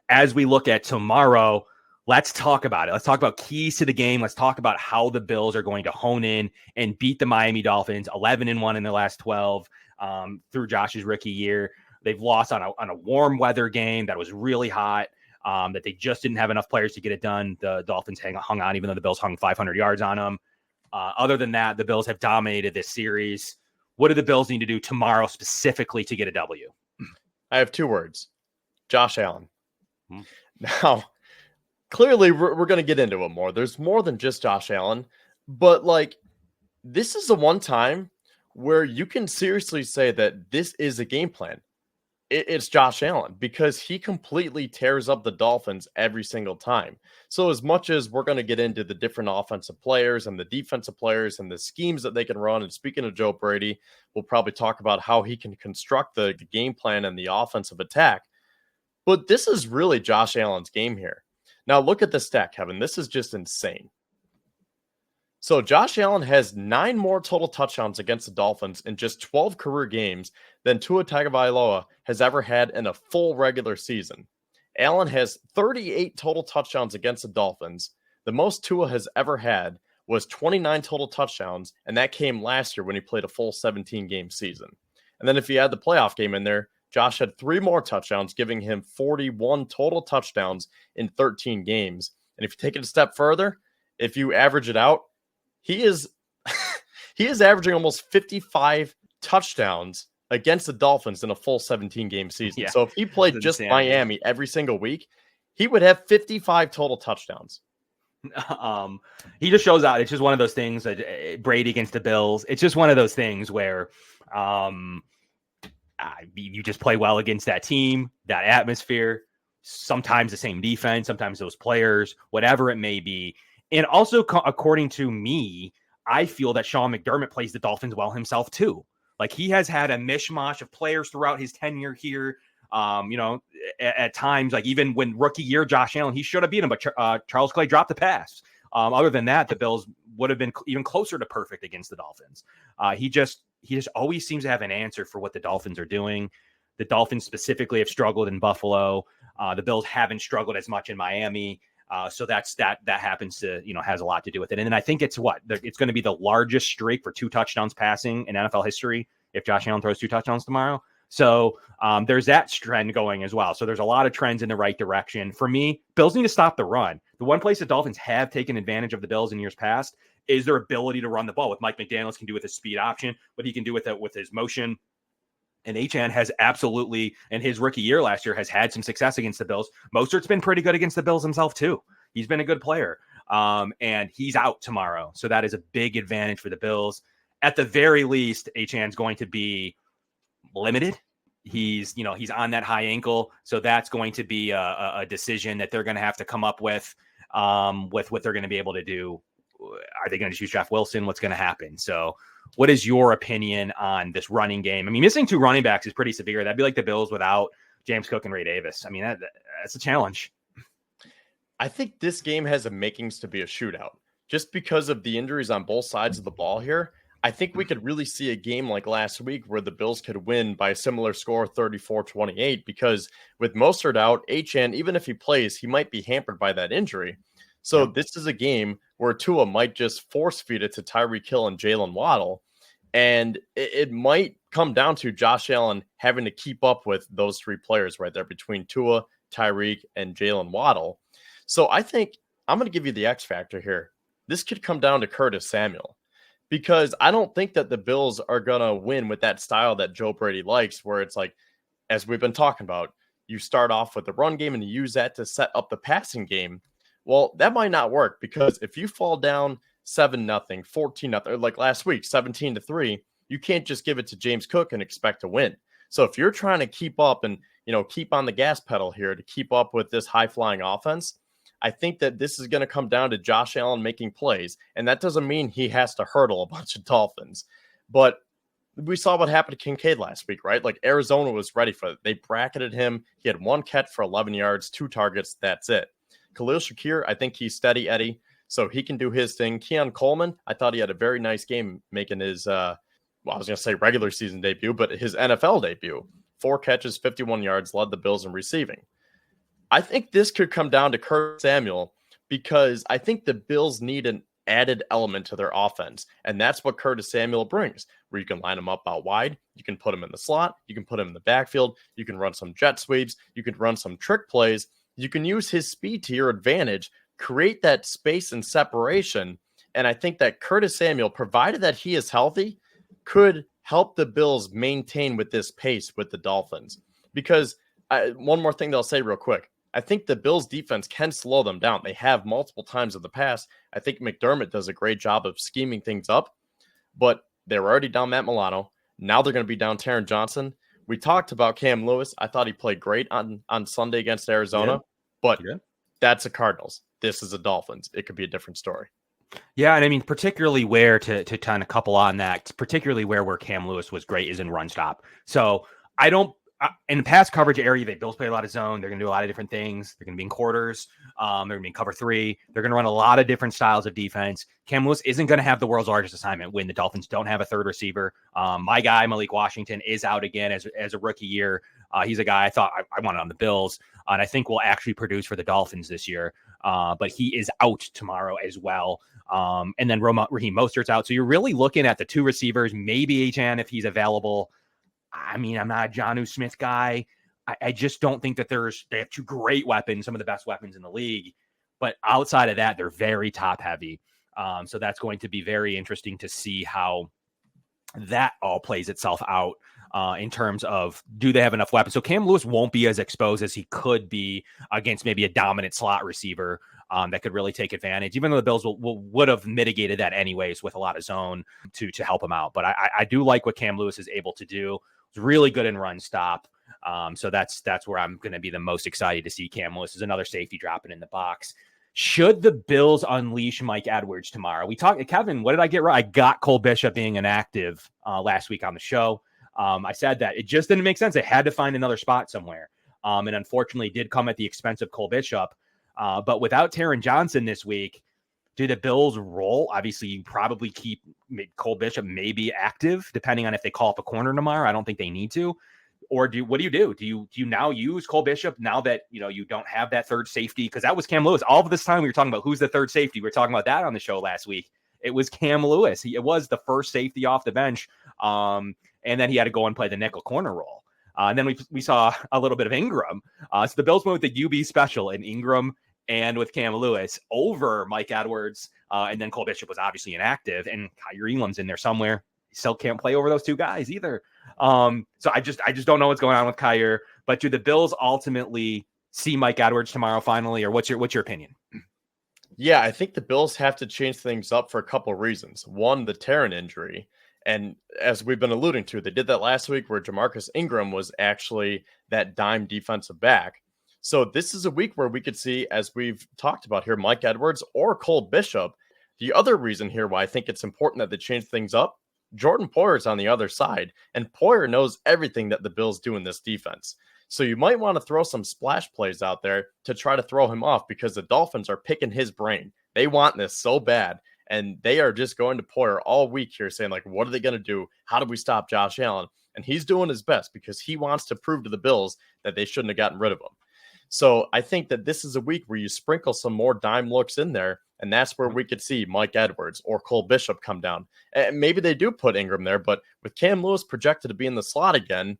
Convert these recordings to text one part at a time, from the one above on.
as we look at tomorrow, let's talk about it. Let's talk about keys to the game. Let's talk about how the Bills are going to hone in and beat the Miami Dolphins 11-1 in the last 12 through Josh's rookie year. They've lost on a warm weather game that was really hot, that they just didn't have enough players to get it done. The Dolphins hung on, even though the Bills hung 500 yards on them. Other than that, the Bills have dominated this series. What do the Bills need to do tomorrow specifically to get a W? I have 2 words. Josh Allen. Now, clearly, we're going to get into it more. There's more than just Josh Allen. But, this is the one time where you can seriously say that this is a game plan. It's Josh Allen, because he completely tears up the Dolphins every single time. So as much as we're going to get into the different offensive players and the defensive players and the schemes that they can run, and speaking of Joe Brady, we'll probably talk about how he can construct the game plan and the offensive attack. But this is really Josh Allen's game here. Now look at the stat, Kevin. This is just insane. So Josh Allen has 9 more total touchdowns against the Dolphins in just 12 career games than Tua Tagovailoa has ever had in a full regular season. Allen has 38 total touchdowns against the Dolphins. The most Tua has ever had was 29 total touchdowns, and that came last year when he played a full 17-game season. And then if you add the playoff game in there, Josh had 3 more touchdowns, giving him 41 total touchdowns in 13 games. And if you take it a step further, if you average it out, he is averaging almost 55 touchdowns against the Dolphins in a full 17-game season. Yeah, so if he played just Miami every single week, he would have 55 total touchdowns. He just shows out. It's just one of those things that Brady against the Bills. It's just one of those things where you just play well against that team, that atmosphere, sometimes the same defense, sometimes those players, whatever it may be. And also, according to me, I feel that Sean McDermott plays the Dolphins well himself, too. Like, he has had a mishmash of players throughout his tenure here. At times, like even when rookie year, Josh Allen, he should have beat him, but Charles Clay dropped the pass. Other than that, the Bills would have been even closer to perfect against the Dolphins. He just always seems to have an answer for what the Dolphins are doing. The Dolphins specifically have struggled in Buffalo. The Bills haven't struggled as much in Miami. So that happens to, has a lot to do with it. And then I think it's going to be the largest streak for 2 touchdowns passing in NFL history if Josh Allen throws 2 touchdowns tomorrow. So there's that trend going as well. So there's a lot of trends in the right direction. For me, Bills need to stop the run. The one place the Dolphins have taken advantage of the Bills in years past is their ability to run the ball. With Mike McDaniels can do with his speed option, what he can do with his motion. And Achane has absolutely, in his rookie year last year, has had some success against the Bills. Mostert's been pretty good against the Bills himself, too. He's been a good player. And he's out tomorrow. So that is a big advantage for the Bills. At the very least, Achane's going to be limited. He's on that high ankle. So that's going to be a decision that they're going to have to come up with what they're going to be able to do. Are they going to choose Jeff Wilson? What's going to happen? So what is your opinion on this running game? I mean, missing 2 running backs is pretty severe. That'd be like the Bills without James Cook and Ray Davis. I mean, that's a challenge. I think this game has the makings to be a shootout just because of the injuries on both sides of the ball here. I think we could really see a game like last week where the Bills could win by a similar score, 34-28, because with Mostert out, Achane, even if he plays, he might be hampered by that injury. So This is a game where Tua might just force feed it to Tyreek Hill and Jalen Waddle. And it might come down to Josh Allen having to keep up with those 3 players right there between Tua, Tyreek, and Jalen Waddle. So I think I'm going to give you the X factor here. This could come down to Curtis Samuel, because I don't think that the Bills are going to win with that style that Joe Brady likes, where it's like, as we've been talking about, you start off with the run game and you use that to set up the passing game. Well, that might not work, because if you fall down 7-0, 14-0, like last week, 17-3, you can't just give it to James Cook and expect to win. So if you're trying to keep up and, keep on the gas pedal here to keep up with this high-flying offense, I think that this is going to come down to Josh Allen making plays. And that doesn't mean he has to hurdle a bunch of Dolphins. But we saw what happened to Kincaid last week, right? Like, Arizona was ready for it. They bracketed him. He had 1 catch for 11 yards, 2 targets. That's it. Khalil Shakir, I think he's steady Eddie, so he can do his thing. Keon Coleman, I thought he had a very nice game making his, I was going to say regular season debut, but his NFL debut. 4 catches, 51 yards, led the Bills in receiving. I think this could come down to Curtis Samuel because I think the Bills need an added element to their offense. And that's what Curtis Samuel brings, where you can line him up out wide. You can put him in the slot. You can put him in the backfield. You can run some jet sweeps. You can run some trick plays. You can use his speed to your advantage, create that space and separation. And I think that Curtis Samuel, provided that he is healthy, could help the Bills maintain with this pace with the Dolphins. Because one more thing that I'll say real quick. I think the Bills defense can slow them down. They have multiple times in the past. I think McDermott does a great job of scheming things up, but they were already down Matt Milano. Now they're going to be down Taron Johnson. We talked about Cam Lewis. I thought he played great on Sunday against Arizona, but that's a Cardinals. This is a Dolphins. It could be a different story. Yeah, and I mean, particularly where to kind of couple on that, particularly where Cam Lewis was great is in run stop. So I don't, in the pass coverage area, they Bills play a lot of zone. They're going to do a lot of different things. They're going to be in quarters. They're going to be in cover 3. They're going to run a lot of different styles of defense. Cam Lewis isn't going to have the world's largest assignment when the Dolphins don't have a third receiver. My guy, Malik Washington, is out again as a rookie year. He's a guy I thought I wanted on the Bills, and I think will actually produce for the Dolphins this year. But he is out tomorrow as well. And then Raheem Mostert's out. So you're really looking at the 2 receivers, maybe Achane if he's available. I mean, I'm not a Jonnu Smith guy. I just don't think that they have 2 great weapons, some of the best weapons in the league. But outside of that, they're very top heavy. So that's going to be very interesting to see how that all plays itself out in terms of, do they have enough weapons? So Cam Lewis won't be as exposed as he could be against maybe a dominant slot receiver that could really take advantage, even though the Bills would have mitigated that anyways with a lot of zone to help him out. But I do like what Cam Lewis is able to do. It's really good in run stop. So that's where I'm going to be the most excited to see Cam Lewis. Is another safety dropping in the box. Should the Bills unleash Mike Edwards tomorrow? We talked, Kevin, what did I get right? I got Cole Bishop being inactive last week on the show. I said that it just didn't make sense. They had to find another spot somewhere. And unfortunately did come at the expense of Cole Bishop. But without Taron Johnson this week, do the Bills roll? Obviously, you probably keep Cole Bishop maybe active, depending on if they call up a corner tomorrow. I don't think they need to. Or what do you do? Do you now use Cole Bishop now that you don't have that third safety? Because that was Cam Lewis. All of this time we were talking about who's the third safety. We were talking about that on the show last week. It was Cam Lewis. It was the first safety off the bench. And then he had to go and play the nickel corner role. And then we saw a little bit of Ingram. So the Bills went with the UB special in Ingram and with Cam Lewis over Mike Edwards. And then Cole Bishop was obviously inactive, and Kyrie Elam's in there somewhere. He still can't play over those 2 guys either. So I just don't know what's going on with Kyrie. But do the Bills ultimately see Mike Edwards tomorrow finally, or what's your opinion? Yeah, I think the Bills have to change things up for a couple of reasons. One, the Taron injury. And as we've been alluding to, they did that last week where Jamarcus Ingram was actually that dime defensive back. So this is a week where we could see, as we've talked about here, Mike Edwards or Cole Bishop. The other reason here why I think it's important that they change things up, Jordan Poyer's on the other side, and Poyer knows everything that the Bills do in this defense. So you might want to throw some splash plays out there to try to throw him off, because the Dolphins are picking his brain. They want this so bad, and they are just going to Poyer all week here saying, like, what are they going to do? How do we stop Josh Allen? And he's doing his best because he wants to prove to the Bills that they shouldn't have gotten rid of him. So I think that this is a week where you sprinkle some more dime looks in there, and that's where we could see Mike Edwards or Cole Bishop come down. And maybe they do put Ingram there, but with Cam Lewis projected to be in the slot again,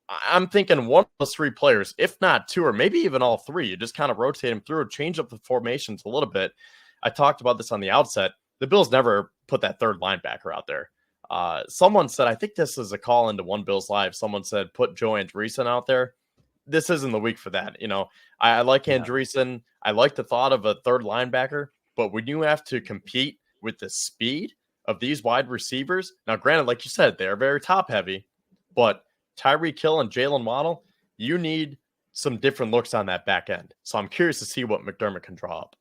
I'm thinking one of those 3 players, if not 2, or maybe even all 3, you just kind of rotate them through, change up the formations a little bit. I talked about this on the outset. The Bills never put that third linebacker out there. Someone said, I think this is a call into One Bills Live. Someone said, put Joe Andreessen out there. This isn't the week for that. I like Andreessen. I like the thought of a third linebacker, but when you have to compete with the speed of these wide receivers, now granted, like you said, they're very top heavy, but Tyreek Hill and Jalen Waddle, you need some different looks on that back end. So I'm curious to see what McDermott can draw up.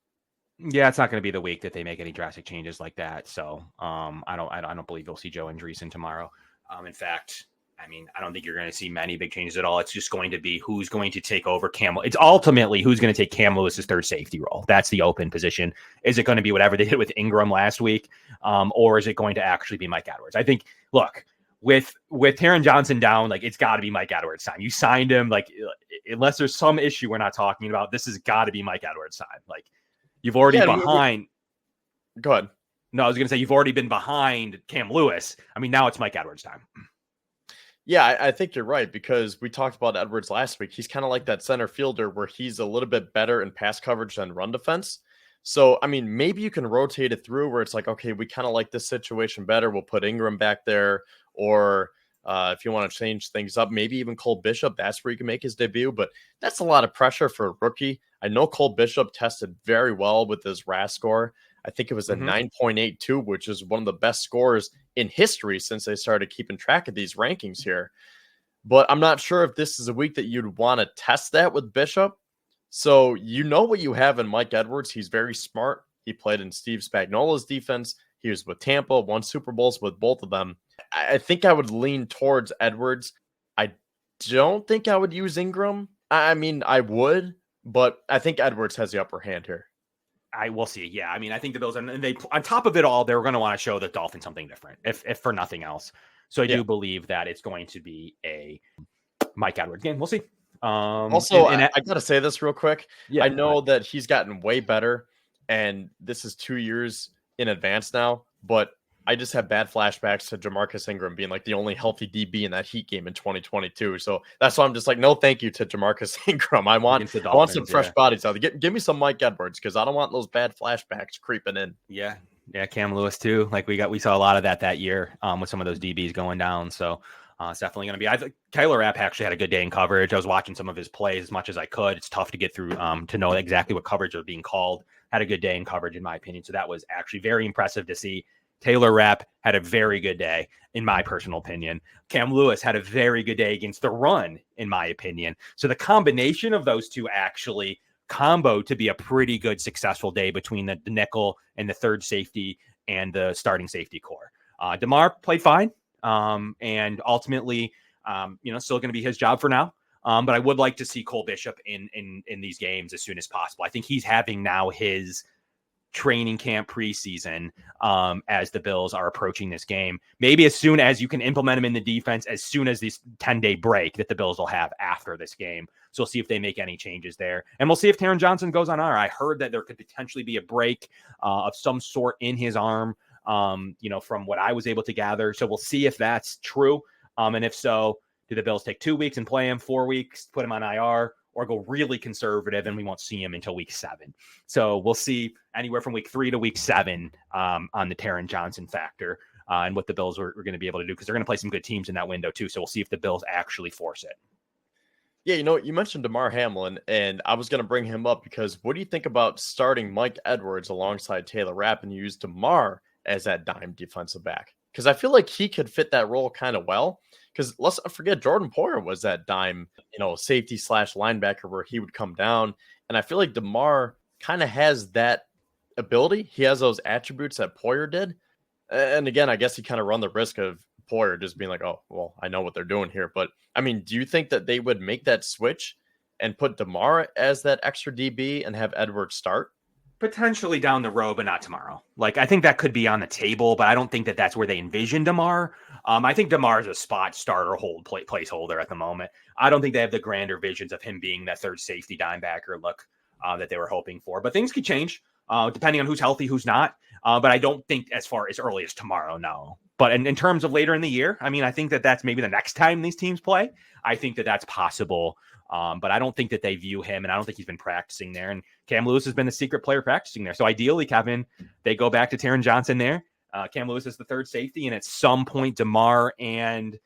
Yeah, it's not going to be the week that they make any drastic changes like that. So I don't believe you'll see Joe Andreessen tomorrow. In fact, I don't think you're going to see many big changes at all. It's just going to be who's going to take over Cam. It's ultimately who's going to take Cam Lewis's third safety role. That's the open position. Is it going to be whatever they did with Ingram last week? Or is it going to actually be Mike Edwards? I think, look, with Taron Johnson down, like it's got to be Mike Edwards' time. You signed him, like unless there's some issue we're not talking about, this has got to be Mike Edwards' time. Like you've already behind. Go ahead. No, I was going to say you've already been behind Cam Lewis. I mean, now it's Mike Edwards' time. Yeah, I think you're right, because we talked about Edwards last week. He's kind of like that center fielder where he's a little bit better in pass coverage than run defense. So, I mean, maybe you can rotate it through where it's like, okay, we kind of like this situation better. We'll put Ingram back there. Or if you want to change things up, maybe even Cole Bishop. That's where you can make his debut. But that's a lot of pressure for a rookie. I know Cole Bishop tested very well with his RAS score. I think it was a 9.82, which is one of the best scores in history since they started keeping track of these rankings here. But I'm not sure if this is a week that you'd want to test that with Bishop. So you know what you have in Mike Edwards. He's very smart. He played in Steve Spagnuolo's defense. He was with Tampa, won Super Bowls with both of them. I think I would lean towards Edwards. I don't think I would use Ingram. I mean, I would, but I think Edwards has the upper hand here. I will see. Yeah. I mean, I think the Bills, and they, on top of it all, they're going to want to show the Dolphins something different, if for nothing else. So I do believe that it's going to be a Mike Edwards game. We'll see. Also, I got to say this real quick. Yeah, I know that he's gotten way better, and this is 2 years in advance now, but I just have bad flashbacks to Jamarcus Ingram being like the only healthy DB in that Heat game in 2022. So that's why I'm just like, no, thank you to Jamarcus Ingram. I want some fresh bodies out there. Give me some Mike Edwards, because I don't want those bad flashbacks creeping in. Yeah. Cam Lewis too. Like we saw a lot of that year with some of those DBs going down. So it's definitely going to be. I think Taylor Rapp actually had a good day in coverage. I was watching some of his plays as much as I could. It's tough to get through to know exactly what coverage are being called. Had a good day in coverage, in my opinion. So that was actually very impressive to see. Taylor Rapp had a very good day, in my personal opinion. Cam Lewis had a very good day against the run, in my opinion. So the combination of those two actually combo to be a pretty good, successful day between the nickel and the third safety and the starting safety core. DeMar played fine, and ultimately, still going to be his job for now. But I would like to see Cole Bishop in these games as soon as possible. I think he's having now his training camp preseason as the Bills are approaching this game. Maybe as soon as you can implement him in the defense, as soon as this 10-day break that the Bills will have after this game. So we'll see if they make any changes there. And we'll see if Taron Johnson goes on IR. I heard that there could potentially be a break of some sort in his arm, from what I was able to gather. So we'll see if that's true. And if so, do the Bills take 2 weeks and play him 4 weeks, put him on IR, or go really conservative and we won't see him until week 7. So we'll see anywhere from week 3 to week 7 on the Taron Johnson factor and what the Bills are going to be able to do, because they're going to play some good teams in that window too. So we'll see if the Bills actually force it. Yeah, you mentioned Damar Hamlin, and I was going to bring him up because what do you think about starting Mike Edwards alongside Taylor Rapp and use Damar as that dime defensive back? Because I feel like he could fit that role kind of well. Because let's not forget, Jordan Poyer was that dime, safety / linebacker where he would come down. And I feel like DeMar kind of has that ability. He has those attributes that Poyer did. And again, I guess he kind of run the risk of Poyer just being like, oh, well, I know what they're doing here. But I mean, do you think that they would make that switch and put DeMar as that extra DB and have Edwards start? Potentially down the road, but not tomorrow. Like, I think that could be on the table, but I don't think that that's where they envision DeMar. I think DeMar is a spot starter placeholder at the moment. I don't think they have the grander visions of him being that third safety dimebacker look that they were hoping for. But things could change depending on who's healthy, who's not. But I don't think as far as early as tomorrow, no. But in terms of later in the year, I mean, I think that that's maybe the next time these teams play. I think that that's possible. But I don't think that they view him, and I don't think he's been practicing there. And Cam Lewis has been the secret player practicing there. So ideally, Kevin, they go back to Taron Johnson there. Cam Lewis is the third safety, and at some point, DeMar and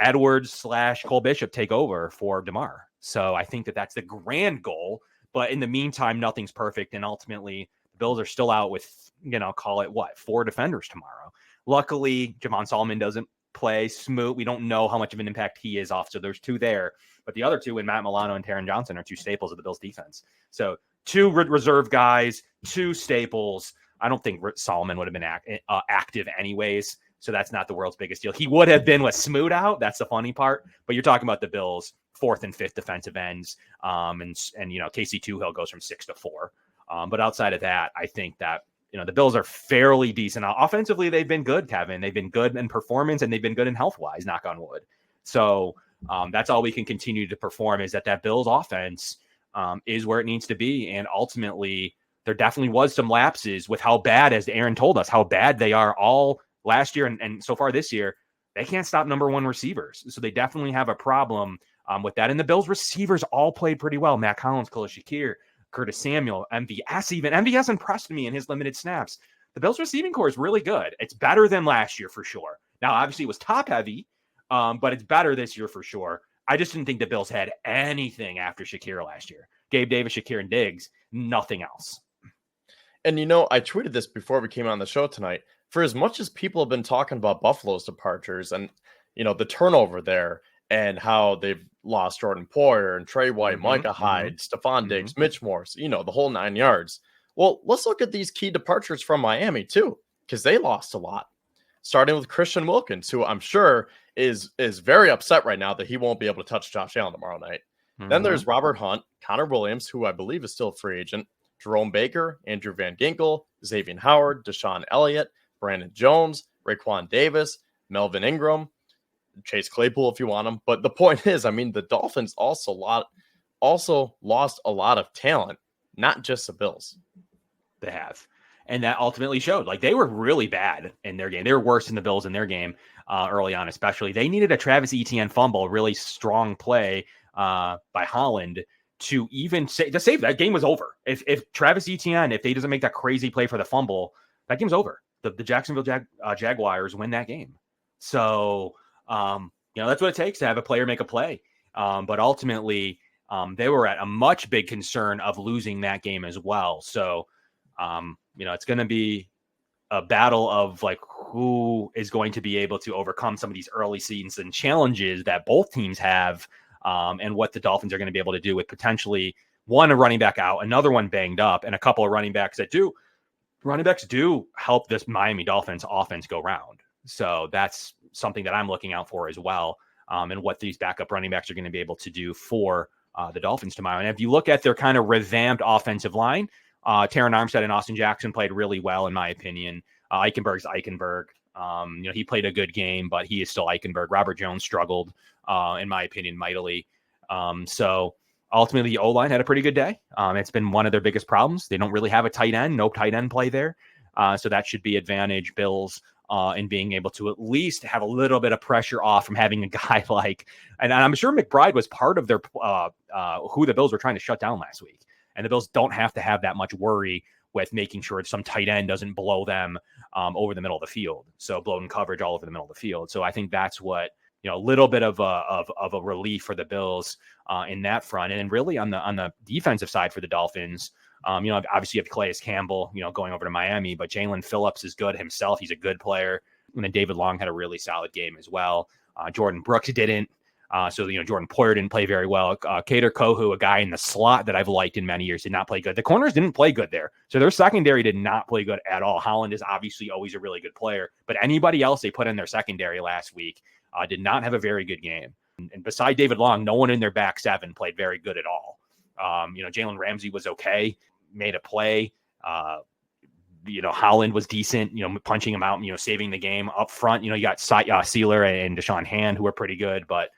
Edwards / Cole Bishop take over for DeMar. So I think that that's the grand goal. But in the meantime, nothing's perfect, and ultimately, the Bills are still out with, call it 4 defenders tomorrow. Luckily, Javon Solomon doesn't play. Smoot, we don't know how much of an impact he is off. So there's 2 there. But the other 2, in Matt Milano and Taron Johnson, are 2 staples of the Bills defense. So 2 reserve guys, 2 staples. I don't think Solomon would have been active anyways. So that's not the world's biggest deal. He would have been with Smoot out. That's the funny part. But you're talking about the Bills' 4th and 5th defensive ends. And Casey Toohill goes from 6 to 4. But outside of that, I think that the Bills are fairly decent. Offensively, they've been good, Kevin. They've been good in performance, and they've been good in health-wise, knock on wood. So that's all we can continue to perform, is that Bills offense is where it needs to be. And ultimately, there definitely was some lapses with how bad, as Aaron told us, how bad they are all last year and so far this year. They can't stop number one receivers. So they definitely have a problem with that. And the Bills receivers all played pretty well. Matt Collins, Khalil Shakir, Curtis Samuel, MVS even. MVS impressed me in his limited snaps. The Bills receiving core is really good. It's better than last year for sure. Now, obviously, it was top heavy, but it's better this year for sure. I just didn't think the Bills had anything after Shakir last year. Gabe Davis, Shakir, and Diggs, nothing else. And, I tweeted this before we came on the show tonight. For as much as people have been talking about Buffalo's departures and, the turnover there and how they've lost Jordan Poyer and Trey White, Micah Hyde, Stephon Diggs, Mitch Morse, the whole 9 yards. Well, let's look at these key departures from Miami, too, because they lost a lot. Starting with Christian Wilkins, who I'm sure is very upset right now that he won't be able to touch Josh Allen tomorrow night. Then there's Robert Hunt, Connor Williams, who I believe is still a free agent, Jerome Baker, Andrew Van Ginkel, Xavier Howard, Deshaun Elliott, Brandon Jones, Raekwon Davis, Melvin Ingram, Chase Claypool if you want him. But the point is, the Dolphins also lost a lot of talent, not just the Bills. They have. And that ultimately showed. Like, they were really bad in their game. They were worse than the Bills in their game early on, especially. They needed a Travis Etienne fumble, really strong play by Holland to even save that. Game was over. If Travis Etienne, if he doesn't make that crazy play for the fumble, that game's over. The Jacksonville Jaguars win that game. So, that's what it takes to have a player make a play. But ultimately, they were at a much big concern of losing that game as well. So, it's going to be a battle of like who is going to be able to overcome some of these early season challenges that both teams have, and what the Dolphins are going to be able to do with potentially a running back out, another one banged up, and a couple of running backs do help this Miami Dolphins offense go round. So that's something that I'm looking out for as well, and what these backup running backs are going to be able to do for the Dolphins tomorrow. And if you look at their kind of revamped offensive line, Taron Armstead and Austin Jackson played really well, in my opinion. Eichenberg's Eichenberg. He played a good game, but he is still Eichenberg. Robert Jones struggled, in my opinion, mightily. So ultimately, the O-line had a pretty good day. It's been one of their biggest problems. They don't really have a tight end, no tight end play there. So that should be advantage Bills in being able to at least have a little bit of pressure off from having a guy like, and I'm sure McBride was part of their who the Bills were trying to shut down last week. And the Bills don't have to have that much worry with making sure some tight end doesn't blow them over the middle of the field. So blown coverage all over the middle of the field. So I think that's what, a little bit of a relief for the Bills in that front. And then really on the defensive side for the Dolphins, obviously you have Calais Campbell, going over to Miami, but Jalen Phillips is good himself. He's a good player. And then David Long had a really solid game as well. Jordan Brooks didn't. So Jordan Poyer didn't play very well. Kader Kohu, a guy in the slot that I've liked in many years, did not play good. The corners didn't play good there. So their secondary did not play good at all. Holland is obviously always a really good player, but anybody else they put in their secondary last week did not have a very good game. And beside David Long, no one in their back seven played very good at all. Jalen Ramsey was okay, made a play. Holland was decent, punching him out, saving the game up front. You got Sealer and Deshaun Hand, who are pretty good, but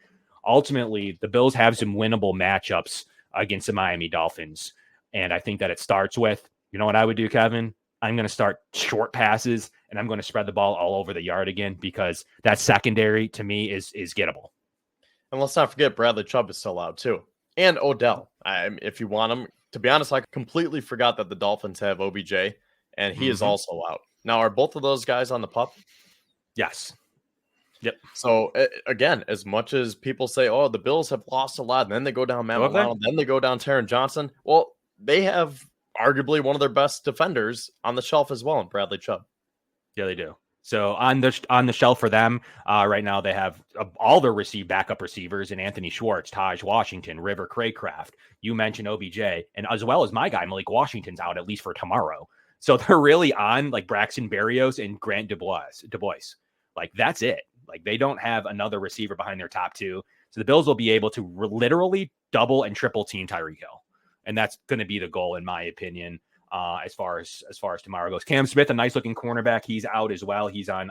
ultimately, the Bills have some winnable matchups against the Miami Dolphins. And I think that it starts with, what I would do, Kevin? I'm going to start short passes, and I'm going to spread the ball all over the yard again, because that secondary, to me, is gettable. And let's not forget Bradley Chubb is still out, too. And Odell, if you want him. To be honest, I completely forgot that the Dolphins have OBJ, and he is also out. Now, are both of those guys on the PUP? Yes. Yep. So again, as much as people say, "Oh, the Bills have lost a lot," and then they go down Matt Milano, then they go down Taron Johnson. Well, they have arguably one of their best defenders on the shelf as well, in Bradley Chubb. Yeah, they do. So on the shelf for them right now, they have all their backup receivers in Anthony Schwartz, Taj Washington, River Craycraft. You mentioned OBJ, and as well as my guy Malik Washington's out at least for tomorrow. So they're really on like Braxton Berrios and Grant Dubois. Like that's it. Like they don't have another receiver behind their top two. So the Bills will be able to literally double and triple team Tyreek Hill. And that's going to be the goal, in my opinion. as far as tomorrow goes. Cam Smith, a nice looking cornerback, he's out as well. He's on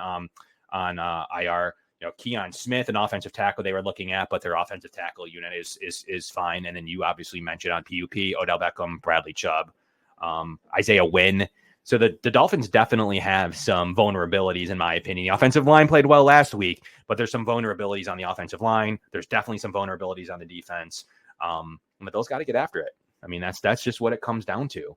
IR. Keon Smith, an offensive tackle they were looking at, but their offensive tackle unit is fine. And then you obviously mentioned on PUP, Odell Beckham, Bradley Chubb, Isaiah Wynn. So the Dolphins definitely have some vulnerabilities, in my opinion. The offensive line played well last week, but there's some vulnerabilities on the offensive line. There's definitely some vulnerabilities on the defense. But those got to get after it. I mean, that's just what it comes down to.